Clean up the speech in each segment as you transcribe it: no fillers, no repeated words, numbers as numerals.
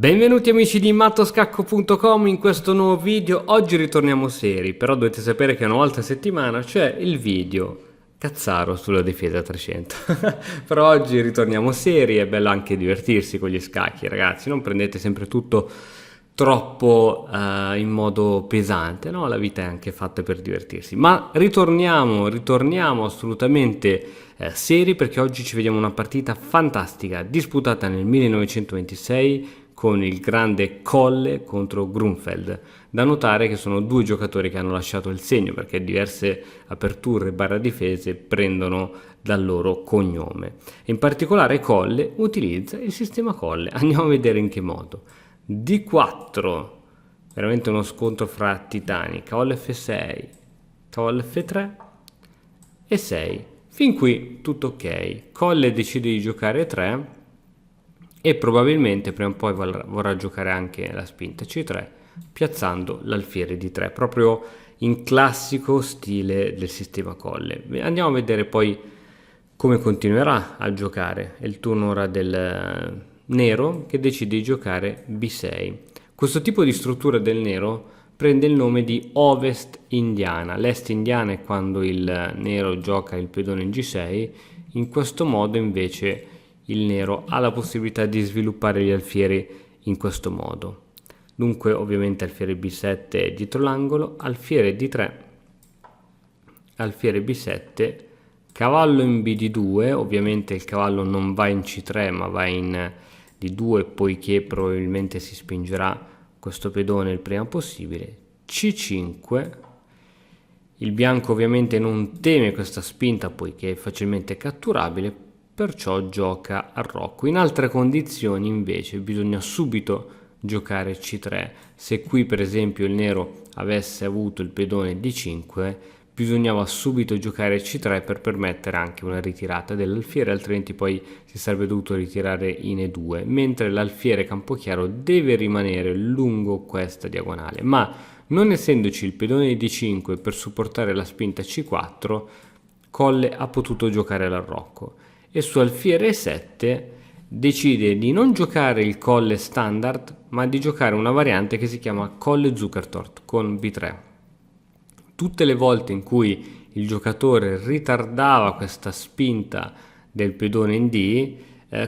Benvenuti amici di mattoscacco.com in questo nuovo video. Oggi ritorniamo seri, però dovete sapere che una volta a settimana c'è il video cazzaro sulla difesa 300. Però oggi ritorniamo seri, è bello anche divertirsi con gli scacchi, ragazzi, non prendete sempre tutto troppo in modo pesante, no? La vita è anche fatta per divertirsi. Ma ritorniamo assolutamente seri, perché oggi ci vediamo una partita fantastica disputata nel 1926 con il grande Colle contro Grunfeld. Da notare che sono due giocatori che hanno lasciato il segno, perché diverse aperture / difese prendono dal loro cognome. In particolare Colle utilizza il sistema Colle. Andiamo a vedere in che modo. D4, veramente uno scontro fra titani. Cavallo F6, cavallo F3 e 6. Fin qui tutto ok. Colle decide di giocare 3 e probabilmente prima o poi vorrà giocare anche la spinta C3, piazzando l'alfiere D3, proprio in classico stile del sistema Colle. Andiamo a vedere poi come continuerà a giocare. È il turno ora del nero, che decide di giocare B6. Questo tipo di struttura del nero prende il nome di ovest indiana. L'est indiana è quando il nero gioca il pedone in G6, in questo modo invece il nero ha la possibilità di sviluppare gli alfieri in questo modo. Dunque ovviamente alfiere B7 dietro l'angolo, alfiere D3, alfiere B7, cavallo in BD2, ovviamente il cavallo non va in C3 ma va in D2, poiché probabilmente si spingerà questo pedone il prima possibile. C5, il bianco ovviamente non teme questa spinta poiché è facilmente catturabile, perciò gioca al rocco. In altre condizioni invece bisogna subito giocare C3. Se qui per esempio il nero avesse avuto il pedone D5, bisognava subito giocare C3 per permettere anche una ritirata dell'alfiere, altrimenti poi si sarebbe dovuto ritirare in E2, mentre l'alfiere campochiaro deve rimanere lungo questa diagonale. Ma non essendoci il pedone D5 per supportare la spinta C4, Colle ha potuto giocare all'arrocco e su alfiere 7 decide di non giocare il Colle standard, ma di giocare una variante che si chiama Colle Zukertort con B3. Tutte le volte in cui il giocatore ritardava questa spinta del pedone in D,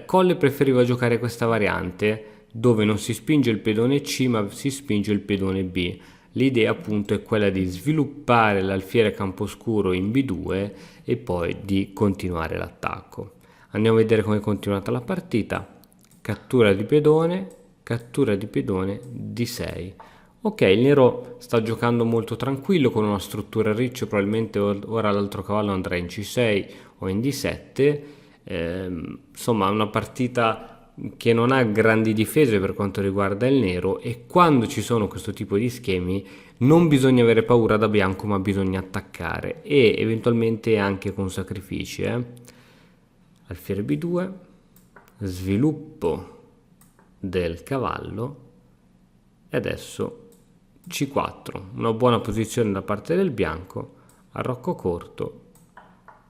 Colle preferiva giocare questa variante dove non si spinge il pedone C ma si spinge il pedone B. L'idea appunto è quella di sviluppare l'alfiere camposcuro in B2 e poi di continuare l'attacco. Andiamo a vedere come è continuata la partita. Cattura di pedone D6. Ok, il nero sta giocando molto tranquillo con una struttura riccia, probabilmente ora l'altro cavallo andrà in C6 o in D7. Insomma, una partita che non ha grandi difese per quanto riguarda il nero, e quando ci sono questo tipo di schemi non bisogna avere paura da bianco, ma bisogna attaccare e eventualmente anche con sacrifici. Alfiere B2, sviluppo del cavallo e adesso C4, una buona posizione da parte del bianco, arrocco corto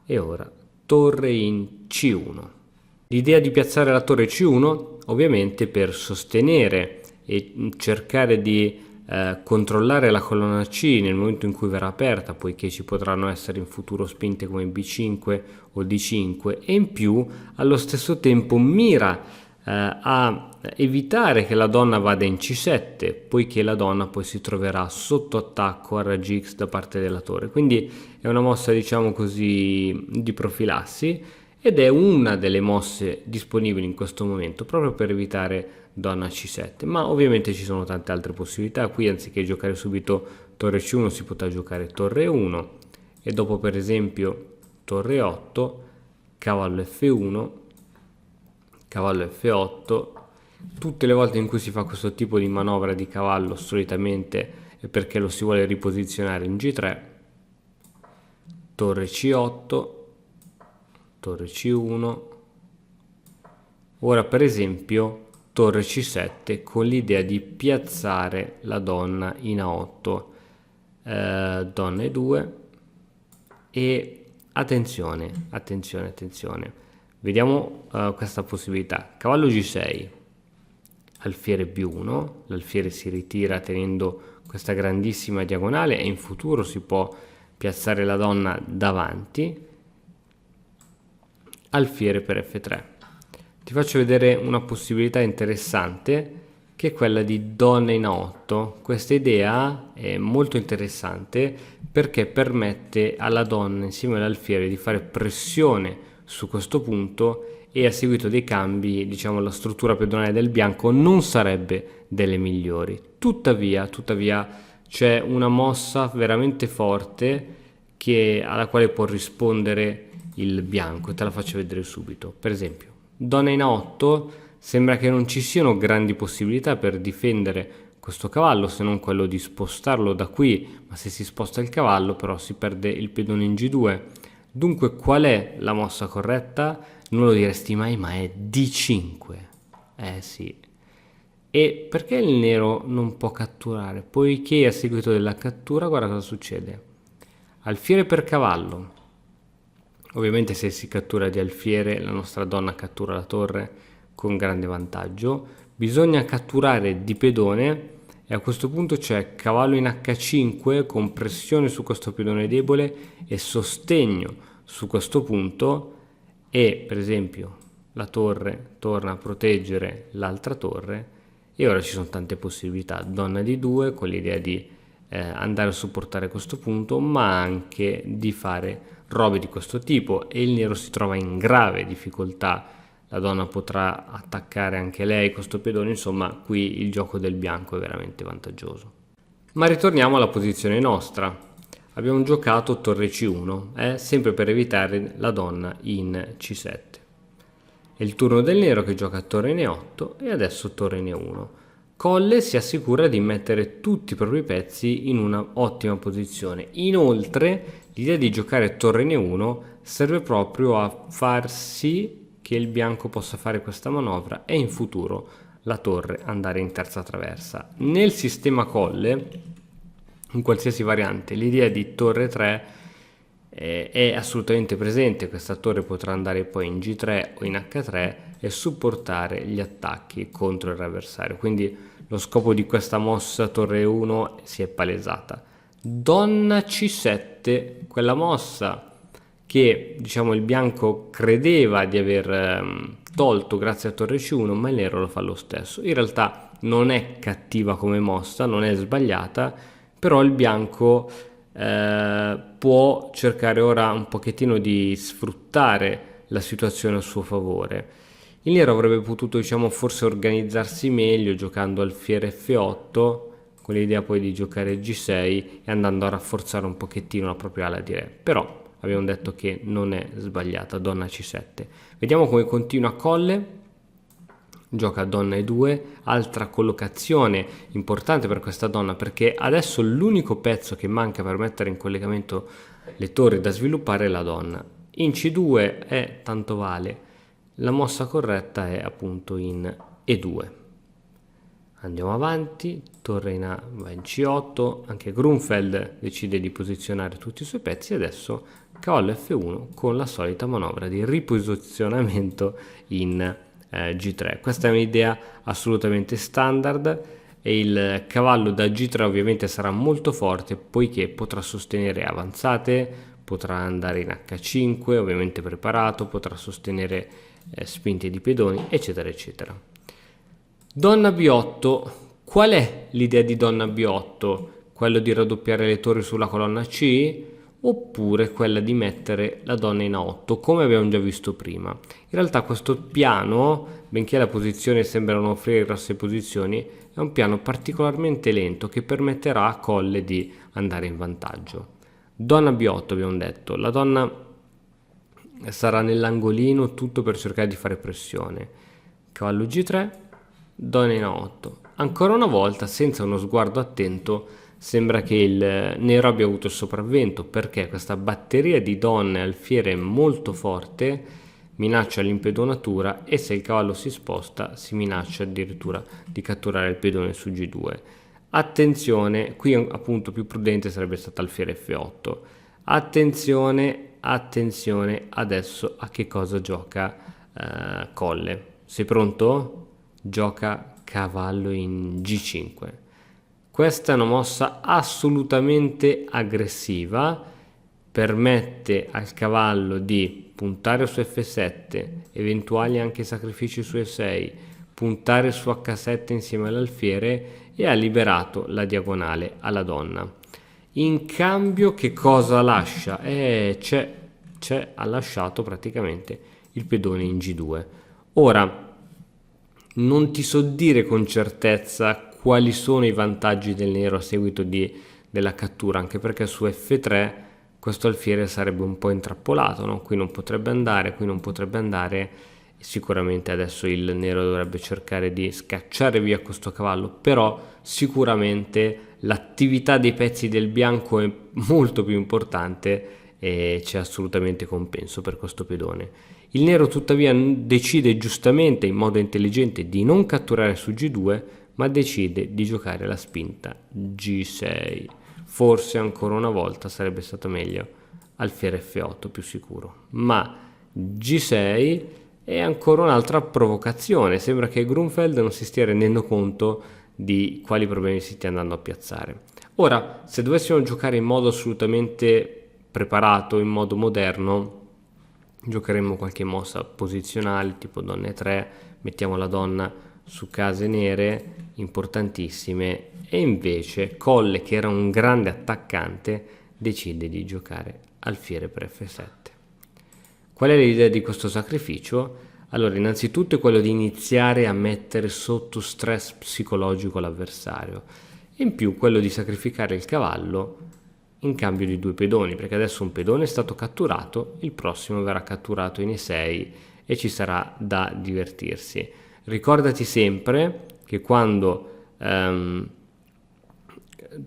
e ora torre in C1. L'idea di piazzare la torre C1 ovviamente per sostenere e cercare di controllare la colonna C nel momento in cui verrà aperta, poiché ci potranno essere in futuro spinte come B5 o D5, e in più allo stesso tempo mira a evitare che la donna vada in C7, poiché la donna poi si troverà sotto attacco a raggi X da parte della torre. Quindi è una mossa, diciamo così, di profilassi, ed è una delle mosse disponibili in questo momento proprio per evitare donna C7, ma ovviamente ci sono tante altre possibilità. Qui anziché giocare subito torre C1 si potrà giocare torre 1 e dopo per esempio torre 8, cavallo F1, cavallo F8. Tutte le volte in cui si fa questo tipo di manovra di cavallo solitamente è perché lo si vuole riposizionare in G3, torre C8, torre C1, ora per esempio torre C7 con l'idea di piazzare la donna in A8, donna E2 e attenzione, vediamo questa possibilità, cavallo G6, alfiere B1, l'alfiere si ritira tenendo questa grandissima diagonale e in futuro si può piazzare la donna davanti, alfiere per F3. Ti faccio vedere una possibilità interessante che è quella di donna in A8. Questa idea è molto interessante perché permette alla donna insieme all'alfiere di fare pressione su questo punto e a seguito dei cambi, diciamo, la struttura pedonale del bianco non sarebbe delle migliori. Tuttavia c'è una mossa veramente forte alla quale può rispondere il bianco e te la faccio vedere subito. Per esempio, donna in A8, sembra che non ci siano grandi possibilità per difendere questo cavallo se non quello di spostarlo da qui, ma se si sposta il cavallo però si perde il pedone in G2. Dunque qual è la mossa corretta? Non lo diresti mai, ma è D5. Sì. E perché il nero non può catturare? Poiché a seguito della cattura, guarda cosa succede. Alfiere per cavallo. Ovviamente se si cattura di alfiere, la nostra donna cattura la torre con grande vantaggio. Bisogna catturare di pedone e a questo punto c'è cavallo in H5 con pressione su questo pedone debole e sostegno su questo punto, e per esempio la torre torna a proteggere l'altra torre e ora ci sono tante possibilità. Donna di 2 con l'idea di andare a supportare questo punto, ma anche di fare robe di questo tipo, e il nero si trova in grave difficoltà. La donna potrà attaccare anche lei questo pedone, insomma qui il gioco del bianco è veramente vantaggioso. Ma ritorniamo alla posizione nostra. Abbiamo giocato torre C1, sempre per evitare la donna in C7. È il turno del nero che gioca torre in E8 e adesso torre in E1. Colle si assicura di mettere tutti i propri pezzi in una ottima posizione. Inoltre l'idea di giocare torre in E1 serve proprio a far sì che il bianco possa fare questa manovra e in futuro la torre andare in terza traversa. Nel sistema Colle, in qualsiasi variante, l'idea di torre 3 è assolutamente presente. Questa torre potrà andare poi in G3 o in H3 e supportare gli attacchi contro il avversario, quindi lo scopo di questa mossa torre 1 si è palesata. Donna C7, quella mossa che diciamo il bianco credeva di aver tolto grazie a torre C1, ma il nero lo fa lo stesso. In realtà non è cattiva come mossa, non è sbagliata, però il bianco può cercare ora un pochettino di sfruttare la situazione a suo favore. Il nero avrebbe potuto, diciamo, forse organizzarsi meglio giocando alfiere F8 con l'idea poi di giocare G6 e andando a rafforzare un pochettino la propria ala di re, però abbiamo detto che non è sbagliata. Donna C7. Vediamo come continua Colle. Gioca donna E2, altra collocazione importante per questa donna, perché adesso l'unico pezzo che manca per mettere in collegamento le torri da sviluppare è la donna. In C2 è tanto vale, la mossa corretta è appunto in E2. Andiamo avanti, torre in A va in C8, anche Grunfeld decide di posizionare tutti i suoi pezzi, adesso cavallo F1 con la solita manovra di riposizionamento in G3. Questa è un'idea assolutamente standard e il cavallo da G3 ovviamente sarà molto forte poiché potrà sostenere avanzate, potrà andare in H5 ovviamente preparato, potrà sostenere spinte di pedoni eccetera eccetera. Donna B8, qual è l'idea di donna B8? Quello di raddoppiare le torri sulla colonna C? Oppure quella di mettere la donna in A8 come abbiamo già visto prima. In realtà questo piano, benché la posizione sembra non offrire grosse posizioni, è un piano particolarmente lento che permetterà a Colle di andare in vantaggio. Donna B8 abbiamo detto, la donna sarà nell'angolino tutto per cercare di fare pressione. Cavallo G3, donna in A8. Ancora una volta, senza uno sguardo attento, sembra che il nero abbia avuto il sopravvento perché questa batteria di donne alfiere molto forte minaccia l'impedonatura e se il cavallo si sposta si minaccia addirittura di catturare il pedone su G2. Attenzione, qui appunto più prudente sarebbe stata alfiere F8. Attenzione adesso a che cosa gioca Colle. Sei pronto? Gioca cavallo in G5. Questa è una mossa assolutamente aggressiva, permette al cavallo di puntare su F7, eventuali anche sacrifici su E6, puntare su H7 insieme all'alfiere, e ha liberato la diagonale alla donna. In cambio che cosa lascia? Ha lasciato praticamente il pedone in G2. Ora, non ti so dire con certezza quali sono i vantaggi del nero a seguito della cattura, anche perché su F3 questo alfiere sarebbe un po' intrappolato, no? Qui non potrebbe andare, qui non potrebbe andare. Sicuramente adesso il nero dovrebbe cercare di scacciare via questo cavallo, però sicuramente l'attività dei pezzi del bianco è molto più importante e c'è assolutamente compenso per questo pedone. Il nero tuttavia decide giustamente, in modo intelligente, di non catturare su G2, ma decide di giocare la spinta G6. Forse ancora una volta sarebbe stato meglio alfiere F8, più sicuro, ma G6 è ancora un'altra provocazione. Sembra che Grunfeld non si stia rendendo conto di quali problemi si stia andando a piazzare. Ora, se dovessimo giocare in modo assolutamente preparato, in modo moderno, giocheremmo qualche mossa posizionale tipo donna E3, mettiamo la donna su case nere importantissime, e invece Colle, che era un grande attaccante, decide di giocare alfiere per F7. Qual è l'idea di questo sacrificio? Allora, innanzitutto è quello di iniziare a mettere sotto stress psicologico l'avversario, e in più quello di sacrificare il cavallo in cambio di 2 pedoni, perché adesso un pedone è stato catturato, il prossimo verrà catturato in E6 e ci sarà da divertirsi. Ricordati sempre che quando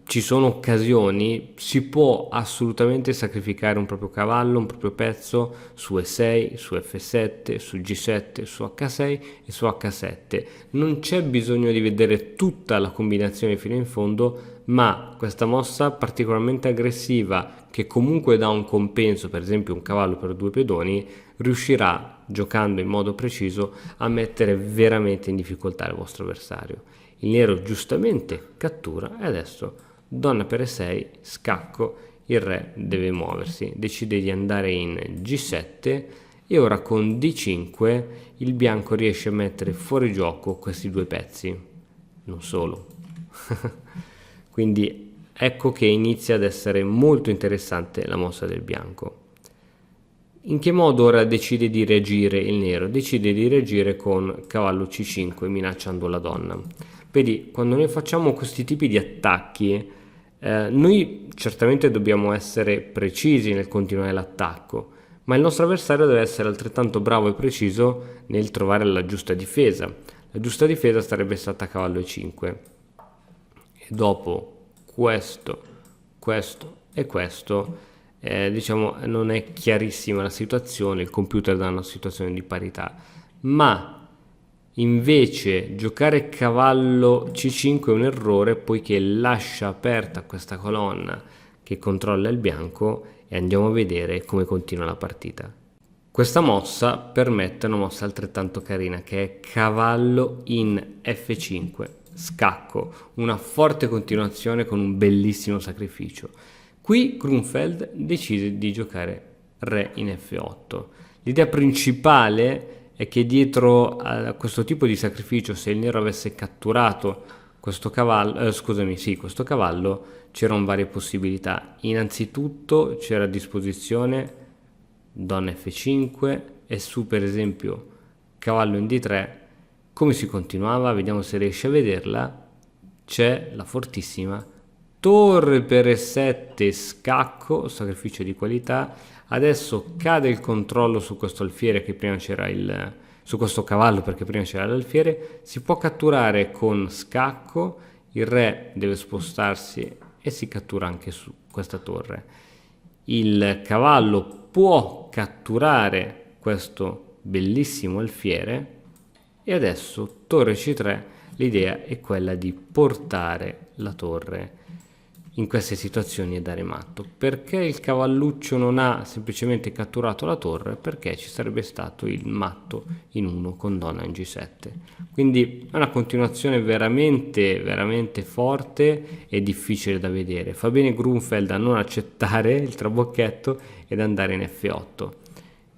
ci sono occasioni si può assolutamente sacrificare un proprio cavallo, un proprio pezzo su E6, su F7, su G7, su H6 e su H7. Non c'è bisogno di vedere tutta la combinazione fino in fondo, ma questa mossa particolarmente aggressiva, che comunque dà un compenso, per esempio un cavallo per 2 pedoni, riuscirà, giocando in modo preciso, a mettere veramente in difficoltà il vostro avversario. Il nero giustamente cattura e adesso donna per E6, scacco, il re deve muoversi, decide di andare in G7 e ora con D5 il bianco riesce a mettere fuori gioco questi 2 pezzi, non solo. Quindi ecco che inizia ad essere molto interessante la mossa del bianco. In che modo ora decide di reagire il nero? Decide di reagire con cavallo C5 minacciando la donna. Vedi, quando noi facciamo questi tipi di attacchi, noi certamente dobbiamo essere precisi nel continuare l'attacco, ma il nostro avversario deve essere altrettanto bravo e preciso nel trovare la giusta difesa. La giusta difesa sarebbe stata cavallo E5. E dopo questo e questo, diciamo, non è chiarissima la situazione, il computer dà una situazione di parità, ma invece giocare cavallo C5 è un errore, poiché lascia aperta questa colonna che controlla il bianco, e andiamo a vedere come continua la partita. Questa mossa permette una mossa altrettanto carina, che è cavallo in F5, scacco, una forte continuazione con un bellissimo sacrificio. Qui Grunfeld decide di giocare re in F8. L'idea principale è che dietro a questo tipo di sacrificio, se il nero avesse catturato questo cavallo, questo cavallo, c'erano varie possibilità. Innanzitutto c'era a disposizione donna F5 e su, per esempio, cavallo in D3. Come si continuava? Vediamo se riesce a vederla. C'è la fortissima torre per E7, scacco, sacrificio di qualità. Adesso cade il controllo su questo alfiere, che prima c'era su questo cavallo, perché prima c'era l'alfiere. Si può catturare con scacco, il re deve spostarsi e si cattura anche su questa torre. Il cavallo può catturare questo bellissimo alfiere e adesso torre C3, l'idea è quella di portare la torre in queste situazioni è dare matto. Perché il cavalluccio non ha semplicemente catturato la torre? Perché ci sarebbe stato il matto in 1 con donna in G7. Quindi è una continuazione veramente veramente forte e difficile da vedere. Fa bene Grunfeld a non accettare il trabocchetto ed andare in F8.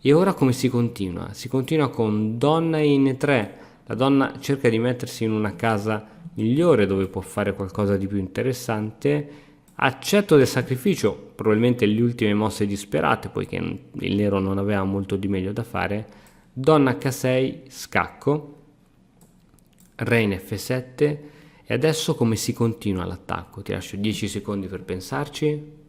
E ora come si continua? Si continua con donna in 3. La donna cerca di mettersi in una casa migliore dove può fare qualcosa di più interessante. Accetto del sacrificio, probabilmente le ultime mosse disperate, poiché il nero non aveva molto di meglio da fare. Donna H6, scacco, re in F7 e adesso come si continua l'attacco? Ti lascio 10 secondi per pensarci.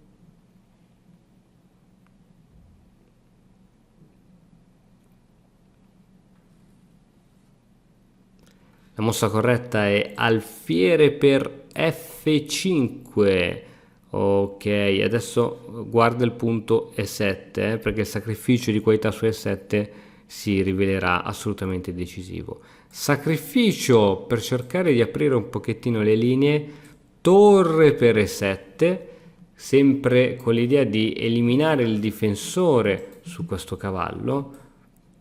La mossa corretta è alfiere per F5. Ok, adesso guarda il punto E7, perché il sacrificio di qualità su E7 si rivelerà assolutamente decisivo. Sacrificio per cercare di aprire un pochettino le linee, torre per E7, sempre con l'idea di eliminare il difensore su questo cavallo,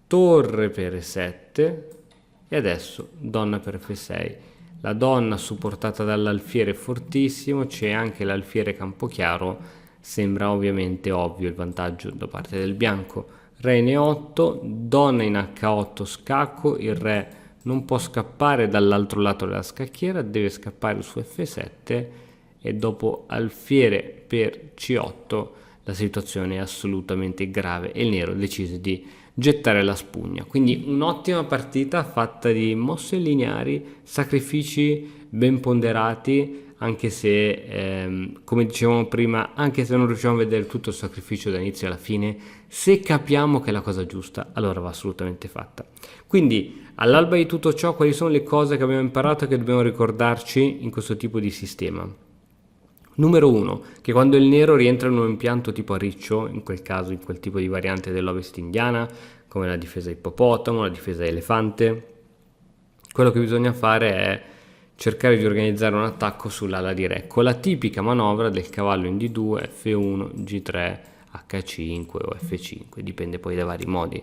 torre per E7 e adesso donna per F6. La donna supportata dall'alfiere fortissimo, c'è anche l'alfiere campochiaro, sembra ovviamente ovvio il vantaggio da parte del bianco. Re in E8, donna in H8 scacco, il re non può scappare dall'altro lato della scacchiera, deve scappare su F7 e dopo alfiere per C8 la situazione è assolutamente grave e il nero decise di gettare la spugna. Quindi un'ottima partita fatta di mosse lineari, sacrifici ben ponderati, anche se come dicevamo prima, anche se non riusciamo a vedere tutto il sacrificio dall'inizio alla fine, se capiamo che è la cosa giusta allora va assolutamente fatta. Quindi all'alba di tutto ciò, quali sono le cose che abbiamo imparato e che dobbiamo ricordarci in questo tipo di sistema? Numero 1, che quando il nero rientra in un impianto tipo a riccio, in quel caso in quel tipo di variante dell'ovest indiana, come la difesa ippopotamo, la difesa elefante, quello che bisogna fare è cercare di organizzare un attacco sull'ala di re, con la tipica manovra del cavallo in D2, F1, G3, H5 o F5, dipende poi dai vari modi.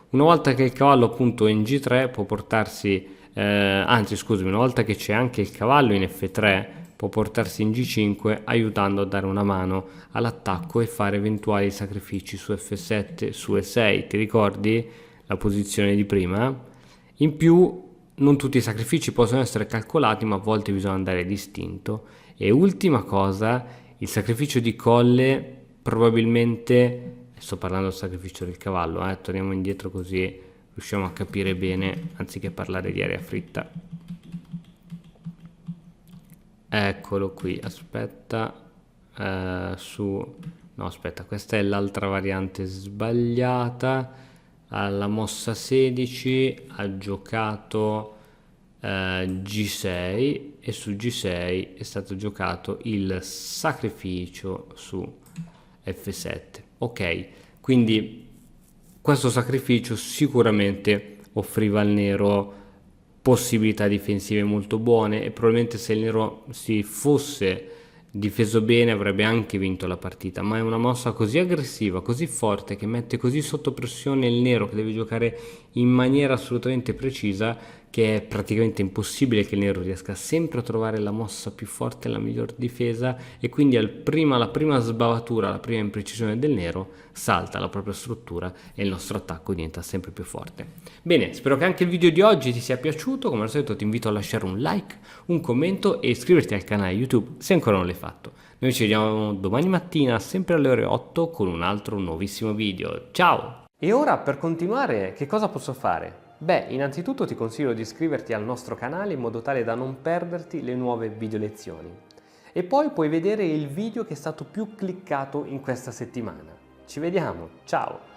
Una volta che il cavallo appunto è in G3 può portarsi, una volta che c'è anche il cavallo in F3, può portarsi in G5 aiutando a dare una mano all'attacco e fare eventuali sacrifici su F7, su E6, ti ricordi la posizione di prima? In più non tutti i sacrifici possono essere calcolati, ma a volte bisogna andare distinto. E ultima cosa, il sacrificio di colle probabilmente, sto parlando del sacrificio del cavallo, torniamo indietro così riusciamo a capire bene anziché parlare di area fritta. Eccolo qui, aspetta, no aspetta, questa è l'altra variante sbagliata. Alla mossa 16 ha giocato G6 e su G6 è stato giocato il sacrificio su F7. Ok, quindi questo sacrificio sicuramente offriva al nero possibilità difensive molto buone e probabilmente se il nero si fosse difeso bene avrebbe anche vinto la partita, ma è una mossa così aggressiva, così forte, che mette così sotto pressione il nero, che deve giocare in maniera assolutamente precisa, che è praticamente impossibile che il nero riesca sempre a trovare la mossa più forte, la miglior difesa, e quindi la prima sbavatura, la prima imprecisione del nero salta la propria struttura e il nostro attacco diventa sempre più forte. Bene, spero che anche il video di oggi ti sia piaciuto. Come al solito ti invito a lasciare un like, un commento e iscriverti al canale YouTube se ancora non l'hai fatto. Noi ci vediamo domani mattina sempre alle ore 8 con un altro nuovissimo video. Ciao! E ora per continuare che cosa posso fare? Beh, innanzitutto ti consiglio di iscriverti al nostro canale in modo tale da non perderti le nuove video lezioni. E poi puoi vedere il video che è stato più cliccato in questa settimana. Ci vediamo, ciao!